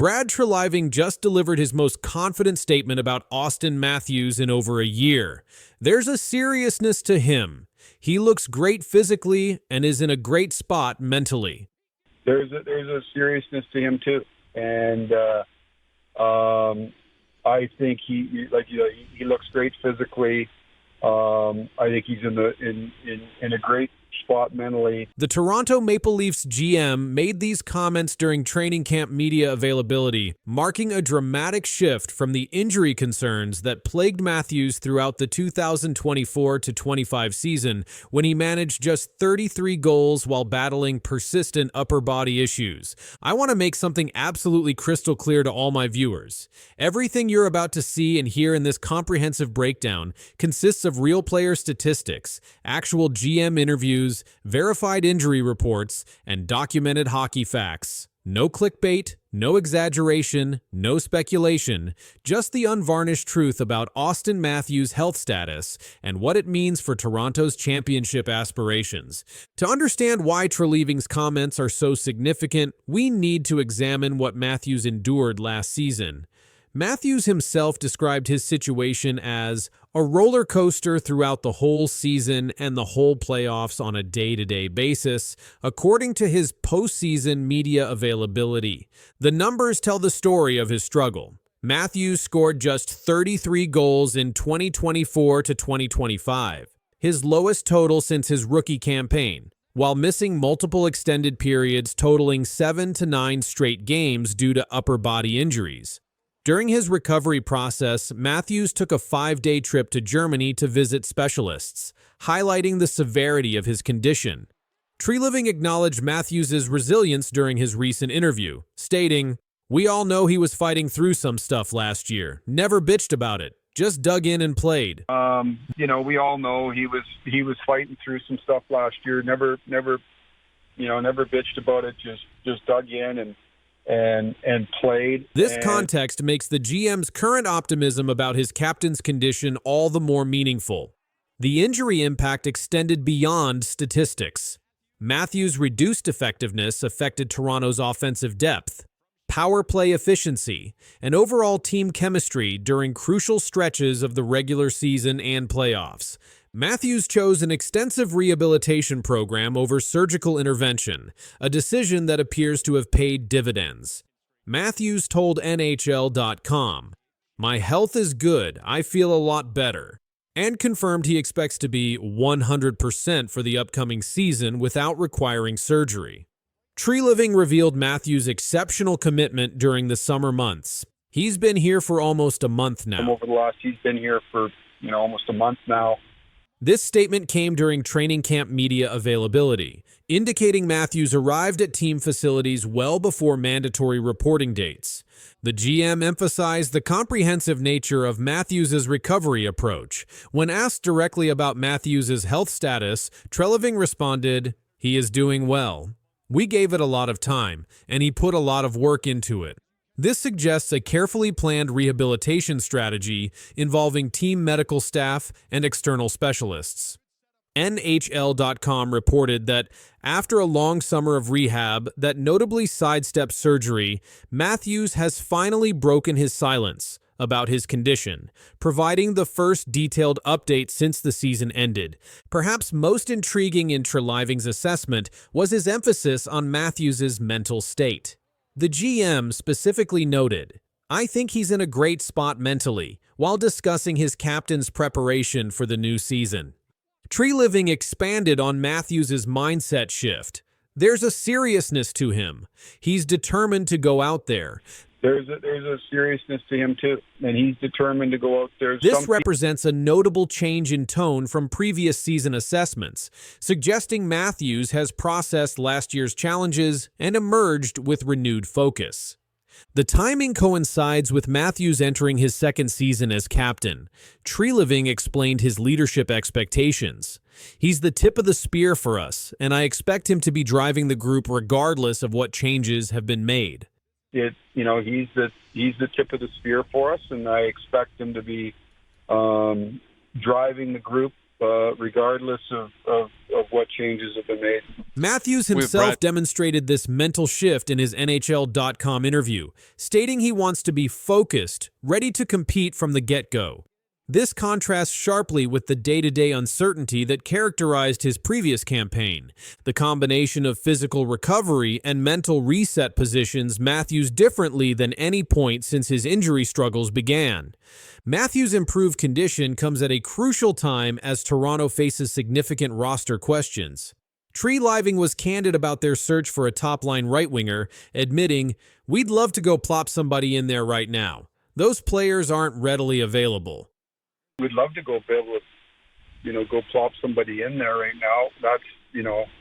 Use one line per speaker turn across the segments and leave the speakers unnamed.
Brad Treliving just delivered his most confident statement about Auston Matthews in over a year. There's a seriousness to him. He looks great physically and is in a great spot mentally.
There's a seriousness to him too, and I think he looks great physically. I think he's in a great spot mentally.
The Toronto Maple Leafs GM made these comments during training camp media availability, marking a dramatic shift from the injury concerns that plagued Matthews throughout the 2024-25 season, when he managed just 33 goals while battling persistent upper body issues. I want to make something absolutely crystal clear to all my viewers. Everything you're about to see and hear in this comprehensive breakdown consists of real player statistics, actual GM interviews, verified injury reports, and documented hockey facts. No clickbait, no exaggeration, no speculation, just the unvarnished truth about Auston Matthews' health status and what it means for Toronto's championship aspirations. To understand why Treliving's comments are so significant, we need to examine what Matthews endured last season. Matthews himself described his situation as a roller coaster throughout the whole season and the whole playoffs on a day-to-day basis, according to his postseason media availability. The numbers tell the story of his struggle. Matthews scored just 33 goals in 2024-2025, his lowest total since his rookie campaign, while missing multiple extended periods totaling 7 to 9 straight games due to upper body injuries. During his recovery process, Matthews took a 5-day trip to Germany to visit specialists, highlighting the severity of his condition. Treliving acknowledged Matthews' resilience during his recent interview, stating, "We all know he was fighting through some stuff last year, never bitched about it, just dug in and played."
We all know he was fighting through some stuff last year, never bitched about it, just dug in and played.
This context makes the GM's current optimism about his captain's condition all the more meaningful. The injury impact extended beyond statistics. Matthews' reduced effectiveness affected Toronto's offensive depth, power play efficiency, and overall team chemistry during crucial stretches of the regular season and playoffs. Matthews chose an extensive rehabilitation program over surgical intervention, a decision that appears to have paid dividends. Matthews told NHL.com, "My health is good, I feel a lot better," and confirmed he expects to be 100% for the upcoming season without requiring surgery. Treliving revealed Matthews' exceptional commitment during the summer months. He's been here for almost a month now.
He's been here for almost a month now.
This statement came during training camp media availability, indicating Matthews arrived at team facilities well before mandatory reporting dates. The GM emphasized the comprehensive nature of Matthews' recovery approach. When asked directly about Matthews' health status, Treliving responded, "He is doing well. We gave it a lot of time, and he put a lot of work into it." This suggests a carefully planned rehabilitation strategy involving team medical staff and external specialists. NHL.com reported that after a long summer of rehab that notably sidestepped surgery, Matthews has finally broken his silence about his condition, providing the first detailed update since the season ended. Perhaps most intriguing in Treliving's assessment was his emphasis on Matthews' mental state. The GM specifically noted, "I think he's in a great spot mentally," while discussing his captain's preparation for the new season. Treliving expanded on Matthews' mindset shift. There's a seriousness to him. He's determined to go out there.
There's a seriousness to him too, and he's determined to go out there.
This represents a notable change in tone from previous season assessments, suggesting Matthews has processed last year's challenges and emerged with renewed focus. The timing coincides with Matthews entering his second season as captain. Treliving explained his leadership expectations. "He's the tip of the spear for us, and I expect him to be driving the group regardless of what changes have been made."
He's the tip of the spear for us, and I expect him to be driving the group regardless of what changes have been made.
Matthews himself demonstrated this mental shift in his NHL.com interview, stating he wants to be focused, ready to compete from the get-go. This contrasts sharply with the day-to-day uncertainty that characterized his previous campaign. The combination of physical recovery and mental reset positions Matthews differently than any point since his injury struggles began. Matthews' improved condition comes at a crucial time as Toronto faces significant roster questions. Treliving was candid about their search for a top-line right-winger, admitting, "We'd love to go plop somebody in there right now. Those players aren't readily available."
We'd love to go be able to, go plop somebody in there right now. That's,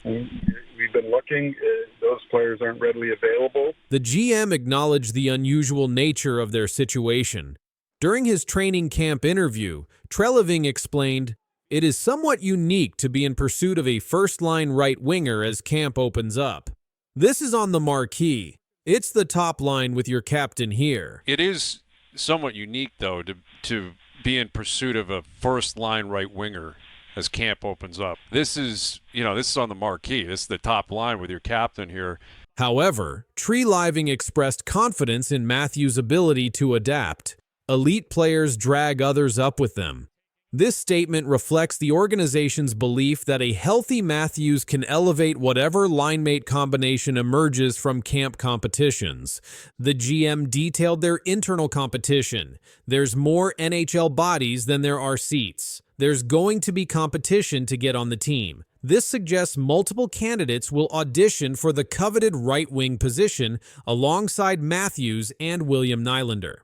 we've been looking. Those players aren't readily available.
The GM acknowledged the unusual nature of their situation. During his training camp interview, Treliving explained, "It is somewhat unique to be in pursuit of a first-line right winger as camp opens up. This is on the marquee. It's the top line with your captain here."
It is somewhat unique, though, to be in pursuit of a first-line right winger as camp opens up. This is on the marquee. This is the top line with your captain here.
However, Treliving expressed confidence in Matthews' ability to adapt. Elite players drag others up with them. This statement reflects the organization's belief that a healthy Matthews can elevate whatever line-mate combination emerges from camp competitions. The GM detailed their internal competition. There's more NHL bodies than there are seats. There's going to be competition to get on the team. This suggests multiple candidates will audition for the coveted right-wing position alongside Matthews and William Nylander.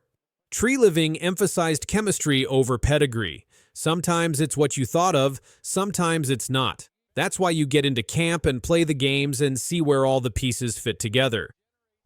Treliving emphasized chemistry over pedigree. Sometimes it's what you thought of, sometimes it's not. That's why you get into camp and play the games and see where all the pieces fit together.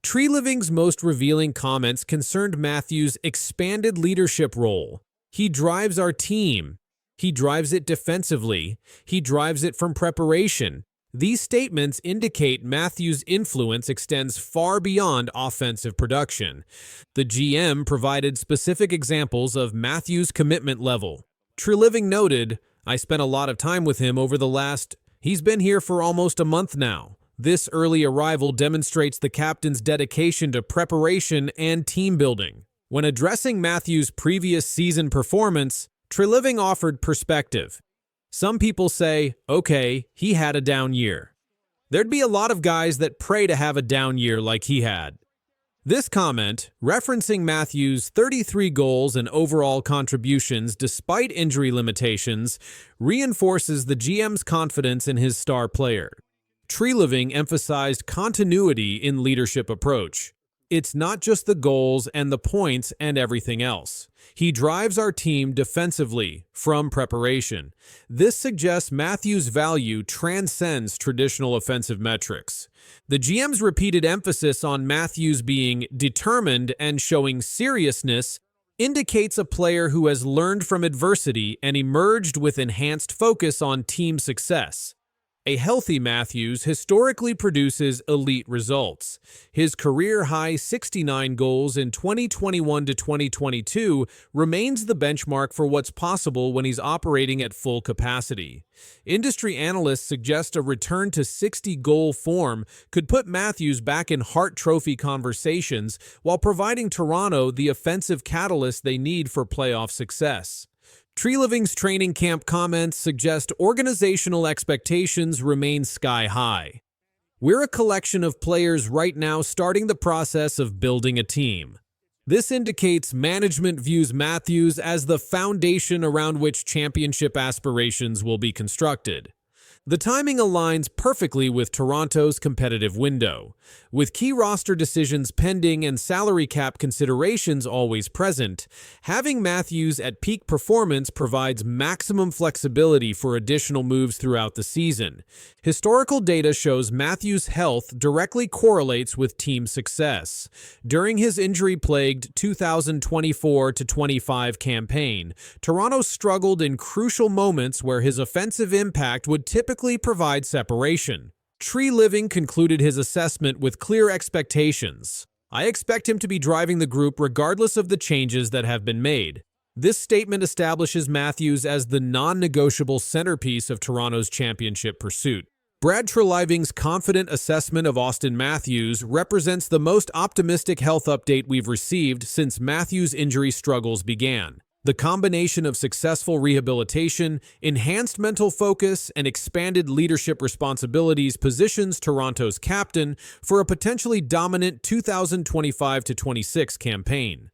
Treliving's most revealing comments concerned Matthews' expanded leadership role. "He drives our team. He drives it defensively. He drives it from preparation." These statements indicate Matthews' influence extends far beyond offensive production. The GM provided specific examples of Matthews' commitment level. Treliving noted, "I spent a lot of time with him over he's been here for almost a month now. This early arrival demonstrates the captain's dedication to preparation and team building." When addressing Matthews' previous season performance, Treliving offered perspective. "Some people say, okay, he had a down year. There'd be a lot of guys that pray to have a down year like he had." This comment, referencing Matthews' 33 goals and overall contributions despite injury limitations, reinforces the GM's confidence in his star player. Treliving emphasized continuity in leadership approach. "It's not just the goals and the points and everything else. He drives our team defensively from preparation." This suggests Matthews' value transcends traditional offensive metrics. The GM's repeated emphasis on Matthews being determined and showing seriousness indicates a player who has learned from adversity and emerged with enhanced focus on team success. A healthy Matthews historically produces elite results. His career-high 69 goals in 2021 to 2022 remains the benchmark for what's possible when he's operating at full capacity. Industry analysts suggest a return to 60-goal form could put Matthews back in Hart Trophy conversations while providing Toronto the offensive catalyst they need for playoff success. Treliving's training camp comments suggest organizational expectations remain sky high. "We're a collection of players right now starting the process of building a team." This indicates management views Matthews as the foundation around which championship aspirations will be constructed. The timing aligns perfectly with Toronto's competitive window. With key roster decisions pending and salary cap considerations always present, having Matthews at peak performance provides maximum flexibility for additional moves throughout the season. Historical data shows Matthews' health directly correlates with team success. During his injury-plagued 2024-25 campaign, Toronto struggled in crucial moments where his offensive impact would typically provide separation. Treliving concluded his assessment with clear expectations. "I expect him to be driving the group regardless of the changes that have been made. This statement establishes Matthews as the non-negotiable centerpiece of Toronto's championship pursuit. Brad Treliving's confident assessment of Auston Matthews represents the most optimistic health update we've received since Matthews' injury struggles began. The combination of successful rehabilitation, enhanced mental focus, and expanded leadership responsibilities positions Toronto's captain for a potentially dominant 2025-26 campaign.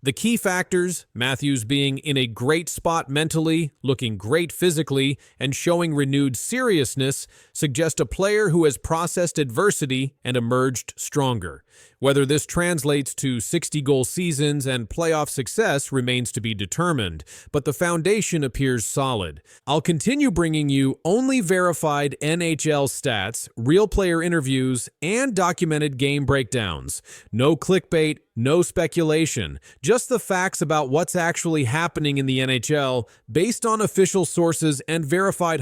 The key factors, Matthews being in a great spot mentally, looking great physically, and showing renewed seriousness, suggest a player who has processed adversity and emerged stronger. Whether this translates to 60-goal seasons and playoff success remains to be determined, but the foundation appears solid. I'll continue bringing you only verified NHL stats, real player interviews, and documented game breakdowns. No clickbait, no speculation, just the facts about what's actually happening in the NHL based on official sources and verified hockey